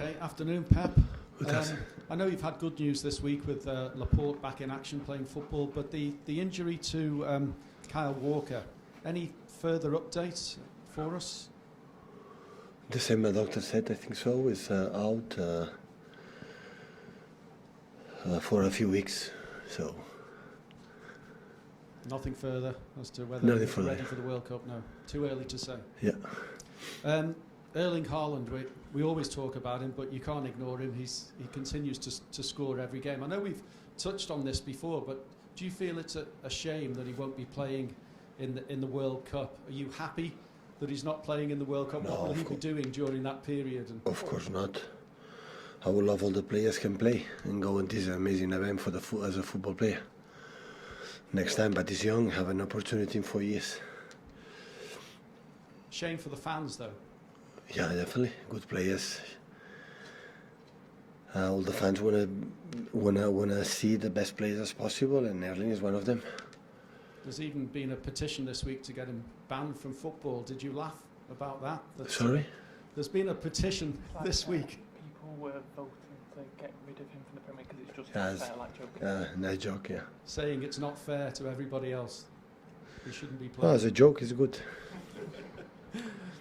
Okay, afternoon, Pep. Good I know you've had good news this week with Laporte back in action playing football, but the injury to Kyle Walker, any further updates for us? The same my doctor said, I think so, is out for a few weeks. So Nothing further as to whether he's ready for the World Cup? No, too early to say. Yeah. Erling Haaland, we always talk about him, but you can't ignore him. He continues to score every game. I know we've touched on this before, but do you feel it's a shame that he won't be playing in the World Cup? Are you happy that he's not playing in the World Cup? No, what will he be doing during that period? Of course not. I would love all the players can play and go in this amazing event for as a football player. Next time, but he's young, have an opportunity in 4 years. Shame for the fans, though. Yeah, definitely. Good players. All the fans wanna see the best players as possible, and Erling is one of them. There's even been a petition this week to get him banned from football. Did you laugh about that? Sorry? There's been a petition this week. People were voting to get rid of him from the Premier because it's just not fair, like joking. Nice joke, yeah. Saying it's not fair to everybody else. He shouldn't be playing. Well, as a joke, it's good.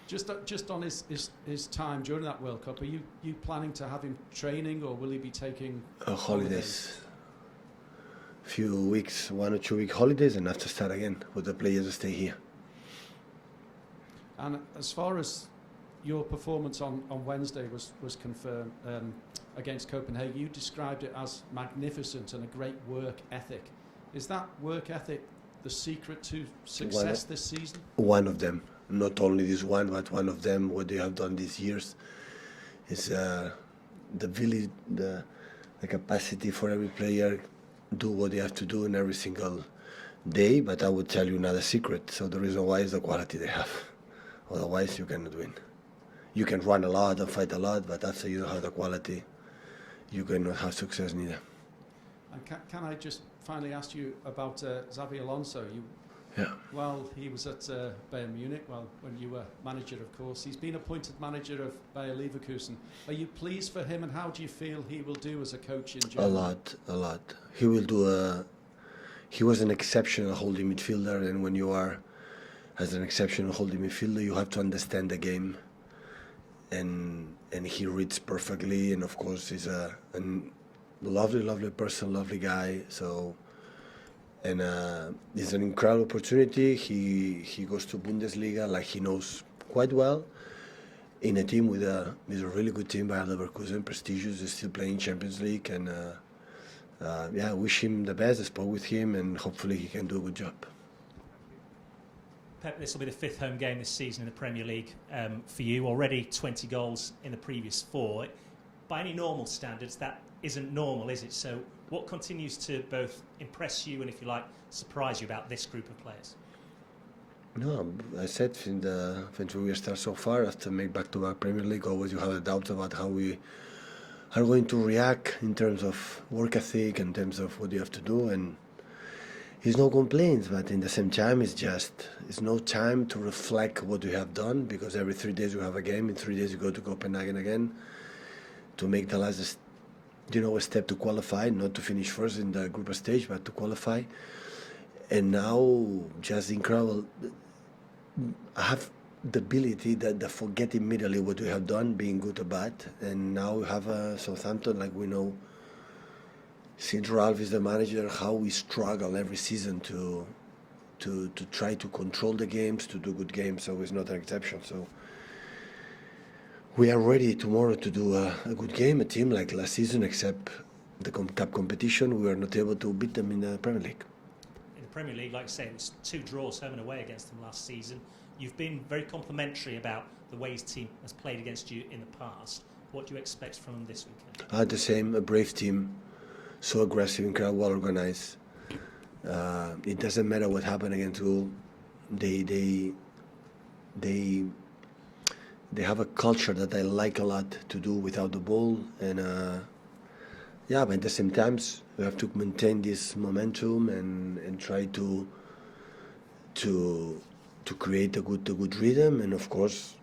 Just on his time during that World Cup, are you planning to have him training, or will he be taking holidays? Few weeks, 1 or 2 week holidays, and after start again with the players to stay here. And as far as your performance on Wednesday was confirmed against Copenhagen, you described it as magnificent and a great work ethic. Is that work ethic the secret to success this season? One of them. Not only this one, but one of them, what they have done these years, is the capacity for every player do what they have to do in every single day. But I would tell you another secret. So the reason why is the quality they have. Otherwise, you cannot win. You can run a lot and fight a lot, but after you don't have the quality, you cannot have success neither. And can I just finally ask you about Xabi Alonso? Yeah. Well, he was at Bayern Munich, when you were manager, of course. He's been appointed manager of Bayer Leverkusen. Are you pleased for him, and how do you feel he will do as a coach in Germany? A lot. He will do he was an exceptional holding midfielder, and when you are as an exceptional holding midfielder, you have to understand the game, and he reads perfectly, and of course he's a lovely person, lovely guy. So. And it's an incredible opportunity. He goes to Bundesliga like he knows quite well, in a team with a really good team by Leverkusen, prestigious, is still playing Champions League, and I wish him the best. I spoke with him, and hopefully he can do a good job. Pep, this will be the fifth home game this season in the Premier League for you. Already 20 goals in the previous 4. By any normal standards, that isn't normal, is it? So what continues to both impress you and, if you like, surprise you about this group of players? No, I said when we start so far, after make back-to-back Premier League, always you have a doubt about how we are going to react in terms of work ethic, in terms of what you have to do, and it's no complaints, but in the same time, it's no time to reflect what we have done, because every 3 days you have a game, in 3 days you go to Copenhagen again to make the last a step to qualify, not to finish first in the group stage, but to qualify. And now, just incredible. I have the ability that forget immediately what we have done, being good or bad. And now we have Southampton, like we know, since Ralph is the manager, how we struggle every season to try to control the games, to do good games. So it's not an exception. So we are ready tomorrow to do a good game, a team like last season, except the cup competition, we were not able to beat them in the Premier League. In the Premier League, like I say, it was 2 draws home and away against them last season. You've been very complimentary about the way his team has played against you in the past. What do you expect from them this weekend? The same, a brave team, so aggressive, incredibly well organized. It doesn't matter what happened against Hull. They have a culture that I like a lot to do without the ball, and but at the same time we have to maintain this momentum and try to create a good rhythm, and of course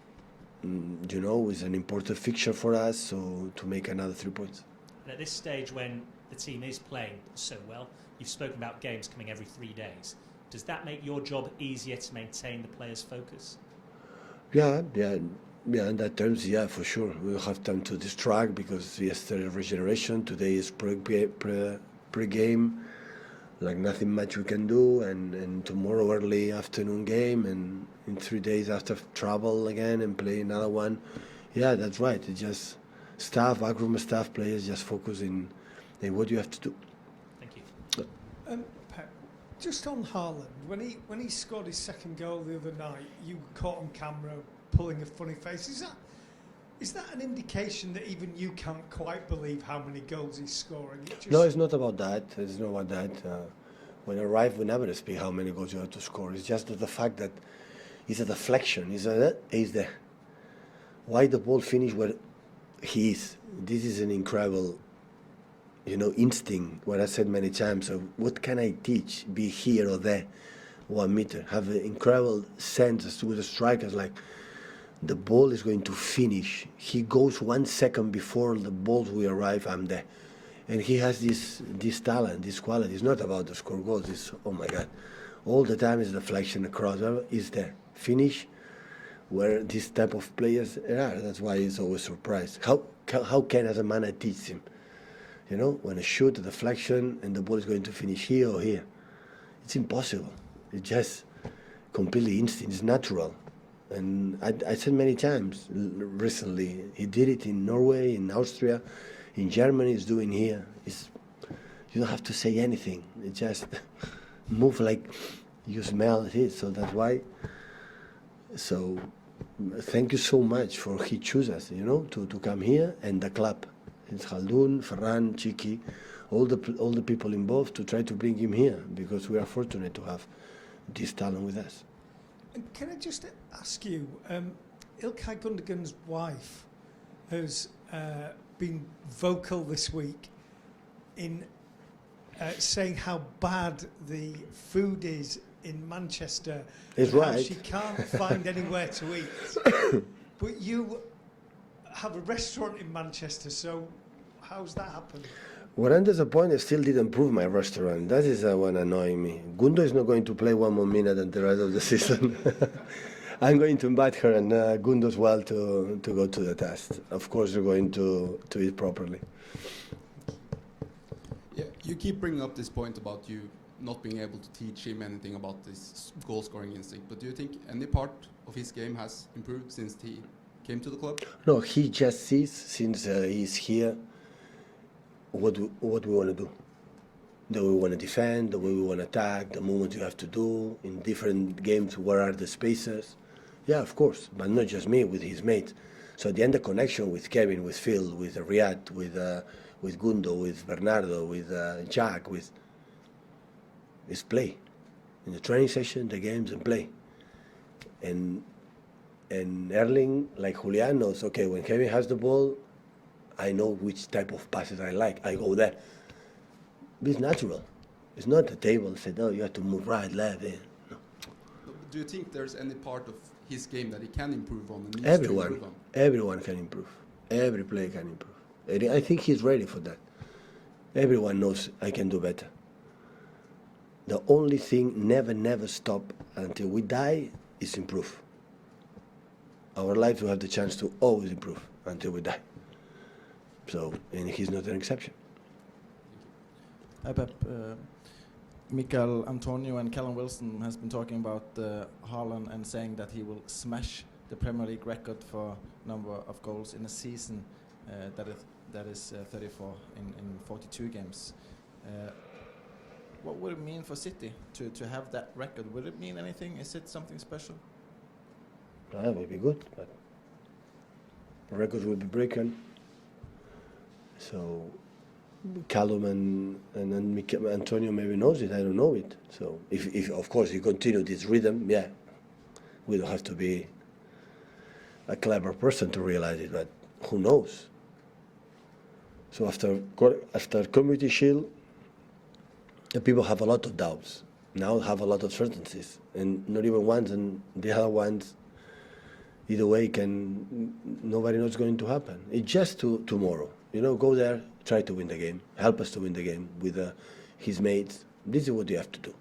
is an important fixture for us, so to make another 3 points. And at this stage, when the team is playing so well, you've spoken about games coming every 3 days. Does that make your job easier to maintain the players' focus? Yeah, in that terms, yeah, for sure. We'll have time to distract because yesterday regeneration, today is pre-game, like nothing much we can do, and tomorrow early afternoon game, and in 3 days after travel again and play another one. Yeah, that's right. It's just backroom staff, players just focus in what you have to do. Thank you. Pep, just on Haaland, when he scored his second goal the other night, you caught on camera pulling a funny face. Is that an indication that even you can't quite believe how many goals he's scoring? No, it's not about that. It's not about that. When I arrive, we never speak how many goals you have to score. It's just the fact that it's a deflection. Is there? Why the ball finish where he is? This is an incredible, instinct. What I said many times of what can I teach? Be here or there, 1 meter. Have an incredible sense as to the strikers like. The ball is going to finish. He goes 1 second before the ball will arrive, I'm there. And he has this talent, this quality. It's not about the score goals. It's, oh my God. All the time is deflection across. Is there. Finish where this type of players are. That's why he's always surprised. How can, as a man, I teach him? When I shoot a deflection and the ball is going to finish here or here. It's impossible. It's just completely instinct. It's natural. And I said many times recently, he did it in Norway, in Austria, in Germany, he's doing here. You don't have to say anything. It just move like you smell it. So that's why. So thank you so much for he choose us, to come here, and the club. It's Khaldun, Ferran, Chiki, all the people involved to try to bring him here because we are fortunate to have this talent with us. And can I just ask you, Ilkay Gundigan's wife has been vocal this week in saying how bad the food is in Manchester. It's how right. She can't find anywhere to eat. But you have a restaurant in Manchester, so how's that happened? What I'm disappointed, I still didn't prove my restaurant. That is what annoying me. Gundo is not going to play 1 more minute than the rest of the season. I'm going to invite her and Gundo as well to go to the test. Of course, we're going to eat properly. Yeah, you keep bringing up this point about you not being able to teach him anything about this goal-scoring instinct. But do you think any part of his game has improved since he came to the club? No, he just sees since he's here what we want to do. The way we want to defend, the way we want to attack, the movements you have to do in different games, where are the spaces. Yeah, of course, but not just me, with his mates. So at the end, the connection with Kevin, with Phil, with Riyad, with Gundo, with Bernardo, with Jack, is play. In the training session, the games and play. And Erling, like Julian, knows, okay, when Kevin has the ball, I know which type of passes I like. I go there. It's natural. It's not a table that said, oh, you have to move right, left. No. Do you think there's any part of his game that he can improve on? And Everyone can improve. Every player can improve. And I think he's ready for that. Everyone knows I can do better. The only thing never stop until we die is improve. Our life will have the chance to always improve until we die. So, and he's not an exception. Hi Pep. Mikel Antonio and Callum Wilson has been talking about Haaland and saying that he will smash the Premier League record for number of goals in a season that is 34 in 42 games. What would it mean for City to have that record? Would it mean anything? Is it something special? That would be good, but records will be broken. So Callum and Antonio maybe knows it. I don't know it. So if of course you continue this rhythm, yeah, we don't have to be a clever person to realize it. But who knows? So after Community Shield, the people have a lot of doubts. Now have a lot of certainties, and not even ones, and the other ones. either way, nobody knows what's going to happen. It's just tomorrow. Go there, try to win the game, help us to win the game with his mates. This is what you have to do.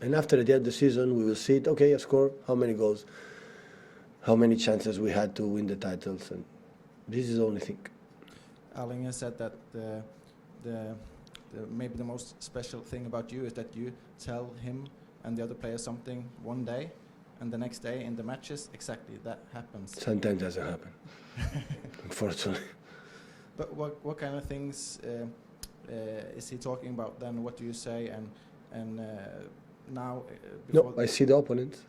And after the end of the season, we will see it. Okay, I score how many goals, how many chances we had to win the titles, and this is the only thing. Erling has said that maybe the most special thing about you is that you tell him and the other players something one day, and the next day in the matches, exactly that happens. Sometimes doesn't happen, unfortunately. But what kind of things is he talking about then? What do you say? And now? No, I see the opponents,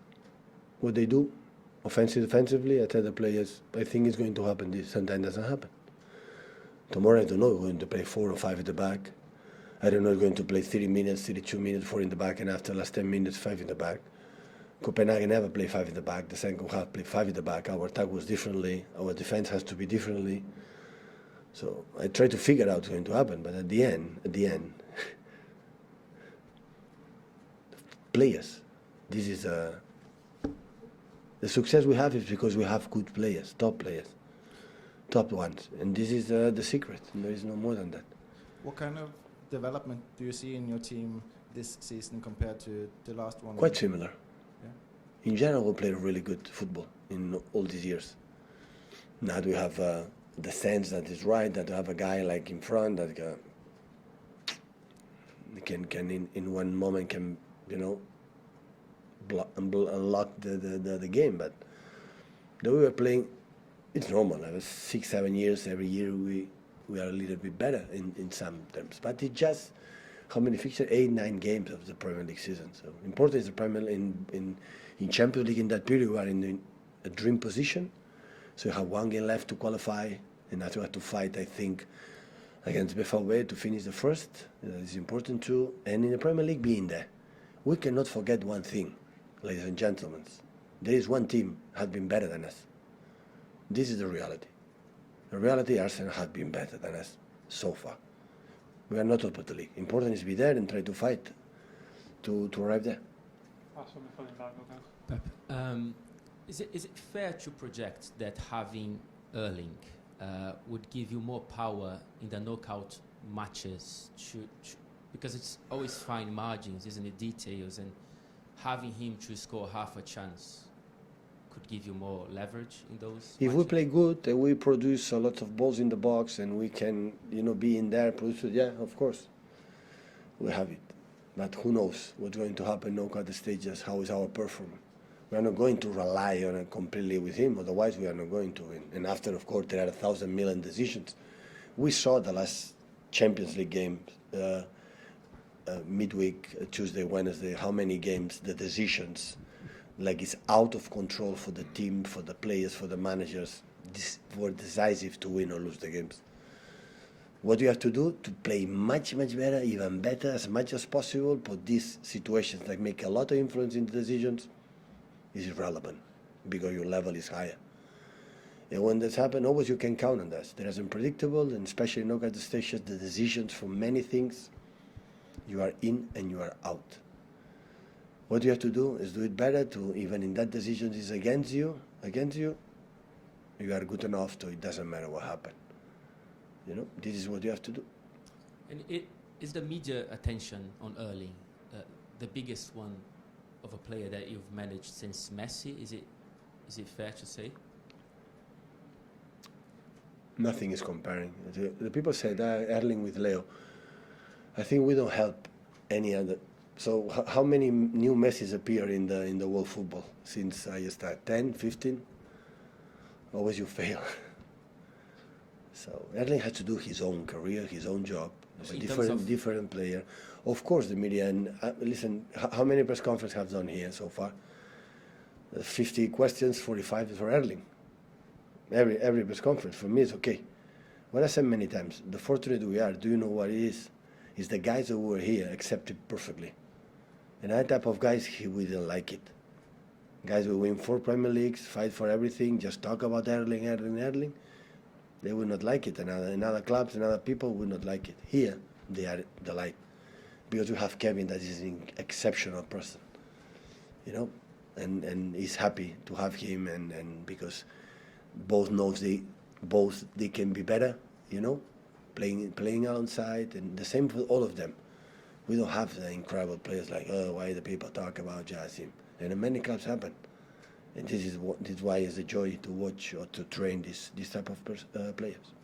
what they do, defensively. I tell the players, I think it's going to happen. This sometimes doesn't happen. Tomorrow I don't know. We're going to play 4 or 5 at the back. I don't know. We're going to play 30 minutes, 32 minutes, 4 in the back, and after last 10 minutes, 5 in the back. Copenhagen never played 5 in the back. The second half played 5 in the back. Our attack was differently. Our defense has to be differently. So I try to figure out what's going to happen. But at the end, players. This is the success we have is because we have good players, top ones, and this is the secret. There is no more than that. What kind of development do you see in your team this season compared to the last one? Quite similar. Yeah. In general, we played really good football in all these years. Now we have the sense that is right, that we have a guy like in front that can in one moment can unlock the game. But the way we were playing, it's normal. I was 6-7 years. Every year we are a little bit better in some terms. But it's just how many fixtures? 8-9 games of the Premier League season. So important is the Premier League in Champions League in that period. We are in a dream position. So you have 1 game left to qualify, and now you have to fight, I think, against BVB to finish the first. It's important too. And in the Premier League, being there, we cannot forget one thing, ladies and gentlemen. There is one team has been better than us. This is the reality. The reality, Arsenal have been better than us so far. We are not top of the league. Important is to be there and try to fight to arrive there. Pep, is it fair to project that having Erling would give you more power in the knockout matches? Because it's always fine margins, isn't it? Details, and having him to score half a chance could give you more leverage in those. If matches? we play good and we produce a lot of balls in the box and we can, be in there, produce it, yeah, of course, we have it. But who knows what's going to happen knockout stages? How is our performance? We are not going to rely on it completely with him. Otherwise, we are not going to win. And after, of course, there are 1,000 million decisions. We saw the last Champions League game. Midweek, Tuesday, Wednesday, how many games the decisions, like it's out of control for the team, for the players, for the managers, were decisive to win or lose the games. What you have to do to play much, much better, even better, as much as possible, but these situations that make a lot of influence in the decisions is irrelevant because your level is higher. And when this happens, always you can count on that. There is unpredictable, and especially in knockout stages, the decisions for many things, you are in and you are out. What you have to do is do it better to, even in that decision is against you, you are good enough so it doesn't matter what happened. This is what you have to do. And is the media attention on Erling the biggest one of a player that you've managed since Messi? Is it fair to say? Nothing is comparing. The people say that Erling with Leo. I think we don't help any other. So how many new Messis appear in the world football since I started? 10, 15? Always you fail. So Erling has to do his own career, his own job. He's a different player. Of course, the media, and listen, how many press conferences have done here so far? 50 questions, 45 is for Erling. Every press conference for me is okay. What I said many times, the fortunate we are, do you know what it is? Is the guys who were here accept it perfectly. And that type of guys, we didn't like it. Guys who win 4 Premier Leagues, fight for everything, just talk about Erling. They would not like it. And in other clubs and other people would not like it. Here, they are the light. Because we have Kevin that is an exceptional person. And he's happy to have him and because both knows they can be better, you know, playing outside, and the same for all of them. We don't have the incredible players like, why the people talk about Jassim, and in many clubs happen. And this is why it's a joy to watch or to train this type of players.